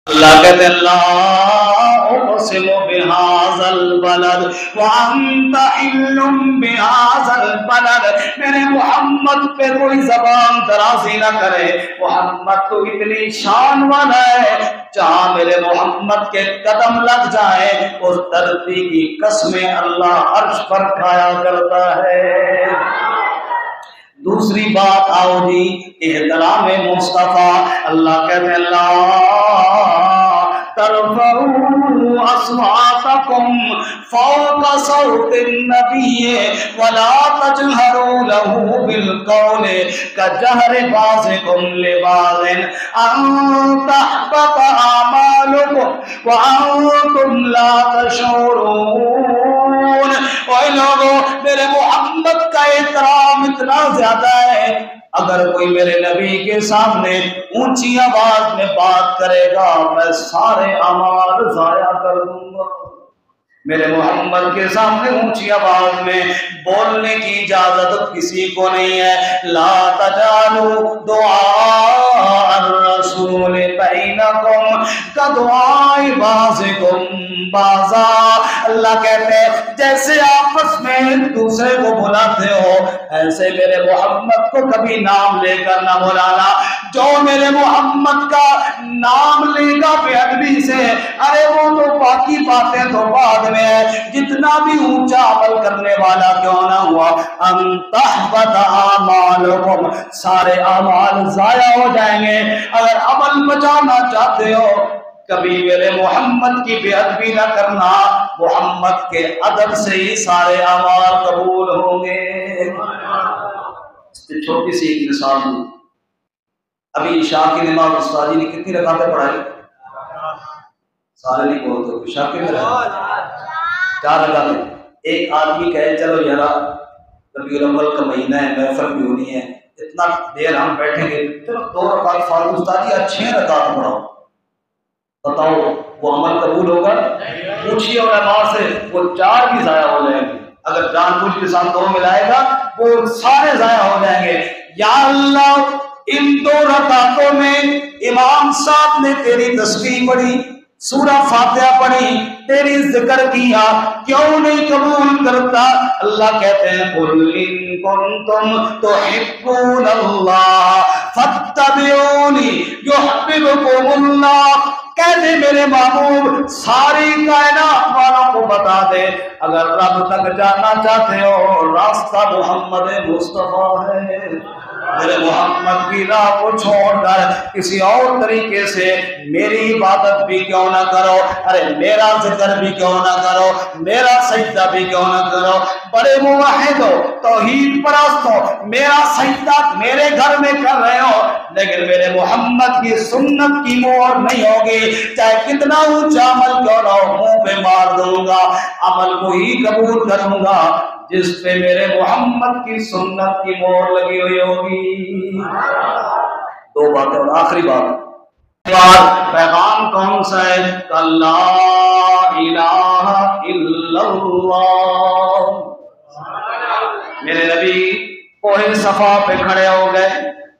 اللہ کہتے اللہ اقسم بہذا البلد وانت حل بہذا البلد، میرے محمد پہ کوئی زبان درازی نہ کرے، محمد تو اتنی شان والا ہے، جہاں میرے محمد کے قدم لگ جائے اس دھرتی کی قسمیں اللہ عرش پر کھایا کرتا ہے۔ دوسری بات آؤ جی، احترام مصطفیٰ، اللہ کہتے ہیں اللہ ترفعوا اصواتکم فوق صوت النبی ولا تجہروا له بالقول کجہر بعضکم لبعض ان تحبط اعمالکم وانتم لا تشعرون۔ اوے لوگوں، میرے محمد کا احترام اتنا زیادہ ہے، اگر کوئی میرے نبی کے سامنے اونچی آواز میں بات کرے گا میں سارے اعمال ضائع کر دوں گا۔ میرے محمد کے سامنے اونچی آواز میں بولنے کی اجازت کسی کو نہیں ہے۔ لا تجعلوا دعاء الرسول بینکم کدعاء بعضکم بعضا، اللہ کہتے ہیں جیسے آپس میں ایک دوسرے کو بلاتے ہو ایسے میرے محمد کو کبھی نام لے کر نہ بلانا۔ جو میرے محمد کا نام لے گا بے ادبی سے، ارے وہ تو باقی باتیں تو بعد میں ہے، جتنا بھی اونچا عمل کرنے والا کیوں نہ ہوا، ان تحبط اعمالکم، سارے اعمال ضائع ہو جائیں گے۔ اگر عمل بچانا چاہتے ہو کبھی میرے محمد کی بے ادبی نہ کرنا، محمد کے ادب سے ہی سارے اعمال قبول ہوں گے۔ اس میں چھوٹی سی ایک مثال دوں، ابھی عشاء کی نماز استاد جی نے کتنی رکعتیں پڑھائی؟ سارے نہیں بولتے، عشاء کی نماز 4 رکعتیں۔ ایک آدمی کہے چلو یار ربیع الاول کا مہینہ ہے، محفل بھی ہونی ہے، اتنا دیر ہم بیٹھیں گے، چلو 2 رکعت فارغ استاد جی 6 رکعت پڑھاؤ۔ بتاؤ وہ عمل قبول ہوگا؟ پوچھیے علماء سے، وہ 4 بھی ضائع ہو جائیں گے۔ اگر جان بوجھ کے ساتھ 2 ملائے گا وہ سارے ضائع ہو جائیں گے۔ یا اللہ ان 2 رکعتوں میں امام صاحب نے تیری تسبیح پڑھی، سورہ فاتحہ پڑھی، تیری ذکر کیا، کیوں نہیں قبول کرتا؟ اللہ کہتے ہیں قل ان کنتم تحبون اللہ فاتبعونی یحببکم اللہ، کہہ دے میرے محبوب ساری کائنات والوں کو بتا دے اگر رب تک جانا چاہتے ہو راستہ محمد مصطفیٰ ہے۔ میرے محمد کی راہ کو چھوڑ کر کسی اور طریقے سے میری عبادت بھی کیوں نہ کرو، ارے میرا ذکر بھی کیوں نہ کرو، میرا سجدہ بھی کیوں نہ کرو۔ بڑے موحد ہو، توحید پرست ہو، میرا سجدہ میرے گھر میں کر رہے ہو لیکن میرے محمد کی سنت کی مہر نہیں ہوگی، چاہے کتنا اونچا عمل کیوں نہ ہو منہ پہ مار دوں گا، عمل کو ہی قبول کروں گا جس پہ میرے محمد کی سنت کی مہر لگی ہوئی ہوگی۔ 2 باتیں اور آخری بات، پیغام کون سا ہے؟ لا الہ الا اللہ۔ میرے نبی کوہ صفا پہ کھڑے ہو گئے،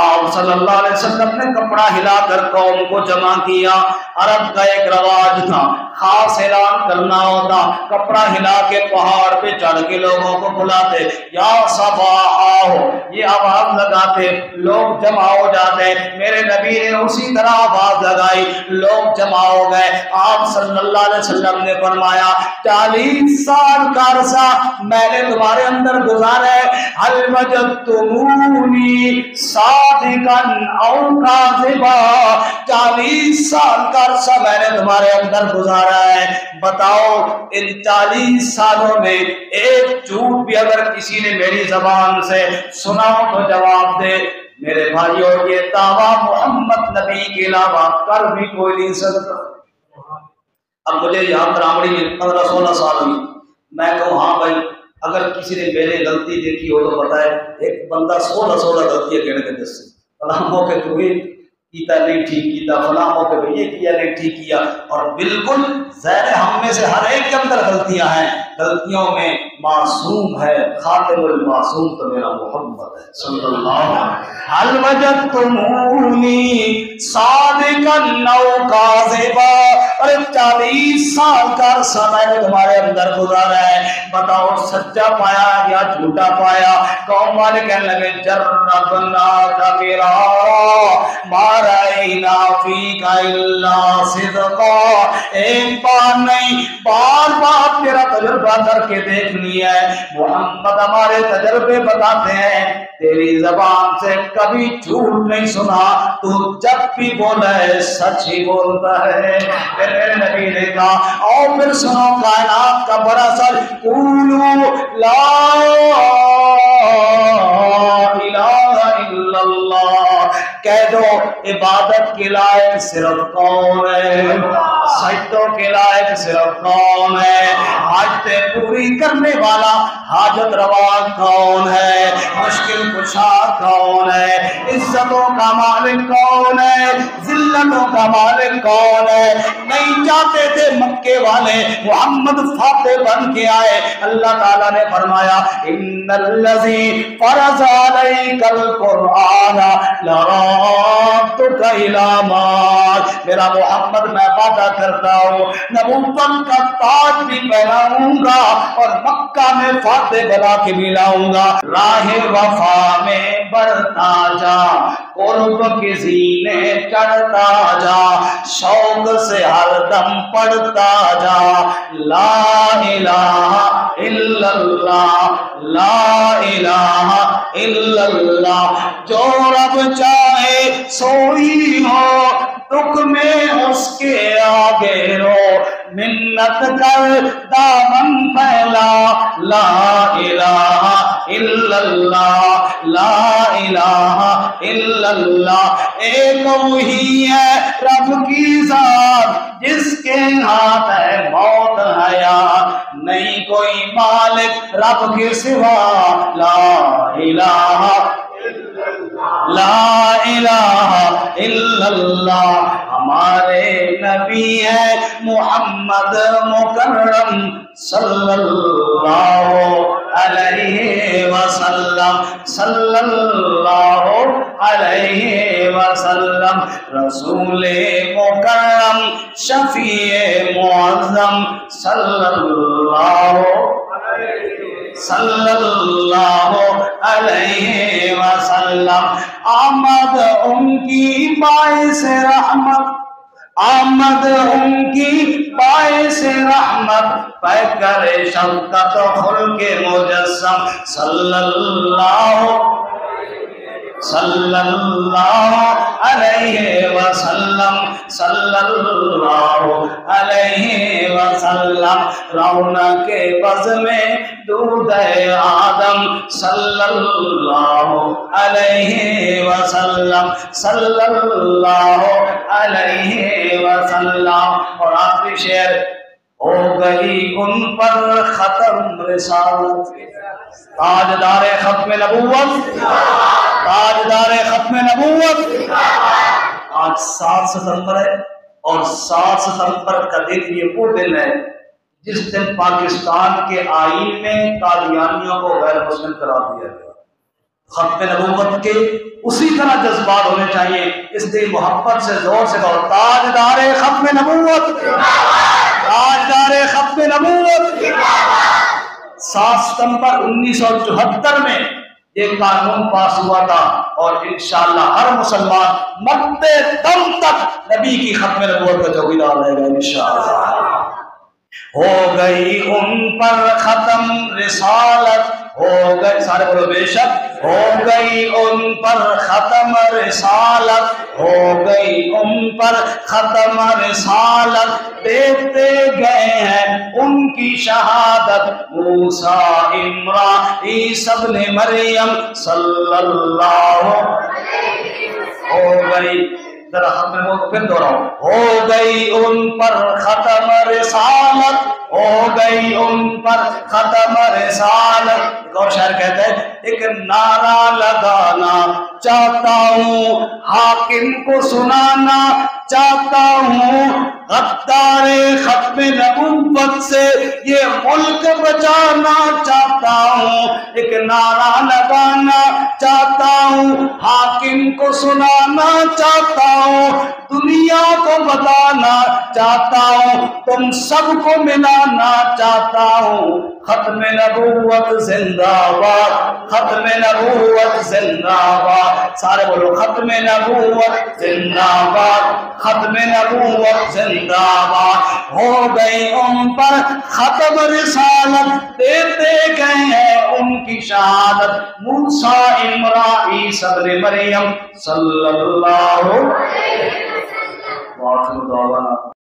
آپ صلی اللہ علیہ وسلم نے کپڑا ہلا کر قوم کو جمع کیا۔ عرب کا ایک رواج تھا، خاص اعلان کرنا ہوتا، کپڑا ہلا کے پہاڑ پہ چڑھ کے لوگوں کو بلاتے، یا صفا آؤ، یہ آواز لگاتے، لوگ جمع ہو جاتے۔ میرے نبی نے اسی طرح آواز لگائی، لوگ جمع ہو گئے۔ آپ صلی اللہ علیہ وسلم نے فرمایا 40 سال کا عرصہ میں نے تمہارے اندر گزارا ہے، هل وجدتمونی صادقا او کاذبا، 40 سال کا عرصہ میں نے تمہارے اندر گزارا ہے، بتاؤ ان 40 سالوں میں ایک جھوٹ بھی اگر کسی نے میری زبان سے سنا ہو تو جواب دے۔ میرے بھائیوں یہ دعویٰ محمد نبی کے علاوہ کر بھی کوئی نہیں سکتا۔ اب مجھے یہاں ترامڑی میں 15-16 سال ہوئی، میں کہوں ہاں بھائی اگر کسی نے میرے غلطی دیکھی ہو تو بتائے، ایک بندہ 16 غلطیاں کہنے کے جس سے موقع تو ہوئی کیتا نہیں ٹھیک کیتا، فلاں موقع پہ یہ کیا نہیں ٹھیک کیا، اور بالکل ظاہر ہے ہم میں سے ہر ایک کے اندر غلطیاں ہیں، غلطیوں میں معصوم ہے، خاتم المعصوم تو میرا محمد ہے صلی اللہ علیہ وسلم۔ حل وجدتمونی صادقا او کاذبا، اور 40 سال کا عرصہ میں نے تمہارے اندر گزارا ہے، بتاؤ سچا پایا یا جھوٹا پایا؟ قوم والے کہنے لگے جربنا کبیرا ما رأینا فیک الا صدقا، ایک بار نہیں بار بار تیرا تجربہ کر کے دیکھنی ہے۔ محمد ہمارے تجربے بتاتے ہیں تیری زبان سے کبھی جھوٹ نہیں سنا، تو جب بھی بولا ہے سچ ہی بولتا ہے۔ پھر میرے نبی نے کہا اور پھر سنو کائنات کا بڑا سر، قولوا لا الہ الا اللہ، کہہ دو عبادت کے لائق صرف کون ہے، سجدوں کے لائق صرف کون ہے، حاجتیں پوری کرنے والا حاجت روا کون ہے، مشکل کشا کون ہے، عزتوں کا مالک کون ہے، ذلتوں کا مالک کون ہے۔ نہیں چاہتے تھے مکے والے محمد فاتح بن کے آئے، اللہ تعالیٰ نے فرمایا ان الذی فرض علیک القرآن لرادک الی معاد، میرا محمد میں وعدہ کرتا ہوں نبوت کا تاج بھی پہناؤں گا اور مکہ میں فاتح بنا کے بھی لاؤں گا۔ راہ وفا میں بڑھتا جا، قرب کے زینے چڑھتا جا، شوق سے ہر دم پڑھتا جا، لا الہ الا اللہ، لا الہ الا اللہ، جو رب چاہے سوئی ہو، دکھ میں اس کے آگے رو، منت کر دامن پھیلا، لا الہ الا اللہ، لا الہ الا اللہ۔ ایک وہی ہے رب کی ذات جس کے ہاتھ ہے موت حیات، نہیں کوئی مالک رب کے سوا، لا الہ لا الہ الا اللہ۔ ہمارے نبی ہے محمد مکرم صلی اللہ علیہ وسلم، صلی اللہ علیہ وسلم، رسول مکرم شفیع معظم صلی اللہ علیہ وسلم۔ آمد ان کی باعث رحمت، آمد ان کی باعث رحمت، پیکر شفقت خلق مجسم صلی اللہ علیہ وسلم، صلی اللہ علیہ وسلم، رونق بز میں دودھ آدم صلی اللہ علیہ وسلم، صلی اللہ علیہ وسلم۔ اور آخری شعر، ہو گئی ان پر ختم رسالت، تاجدار ختم نبوت، تاجدار ختم نبوت۔ آج 7 ستمبر ہے، اور 7 ستمبر کا دن یہ وہ دن ہے جس دن پاکستان کے آئین میں قادیانیوں کو غیر مسلم قرار دیا گیا۔ ختم نبوت کے اسی طرح جذبات ہونے چاہیے، اس دن محبت سے زور سے کہو تاجدار ختم نبوت، تاجدار ختم نبوت۔ 7 ستمبر 1974 میں یہ قانون پاس ہوا تھا، اور انشاءاللہ ہر مسلمان مرتے دم تک نبی کی ختم نبوت کا چوکیدار رہے گا انشاءاللہ۔ ہو گئی ان پر ختم رسالت، ہو گئی، سارے بولو بے شک، ہو گئی ان پر ختم رسالت، ہو گئی ان پر ختم رسالت، دیتے گئے ہیں ان کی شہادت موسیٰ عمران عیسیٰ ابن مریم صلی اللہ ہو گئی، ذرا ختم نبوت پھر دوہراؤ، ہو گئی ان پر ختم رسالت، ہو گئی ان پر ختم رسالت۔ ایک اور شاعر کہتا ہے ایک نعرہ لگانا چاہتا ہوں، حاکم کو سنانا چاہتا ہوں، غدار ختم نبوت سے یہ ملک بچانا چاہتا ہوں، ایک نعرہ لگانا چاہتا ہوں، حاکم کو سنانا چاہتا ہوں، دنیا کو بتانا چاہتا ہوں، تم سب کو ملانا چاہتا ہوں، ختم نبوت زندہ باد، ختم نبوت زندہ باد، سارے بولو ختم نبوت زندہ باد، ختم نبوت زندہ باد، ہو گئی ان پر ختم رسالت، دیتے گئے ہیں ان کی شہادت، موسیٰ عمران عیسیٰ ابن مریم صلی اللہ علیہ وسلم۔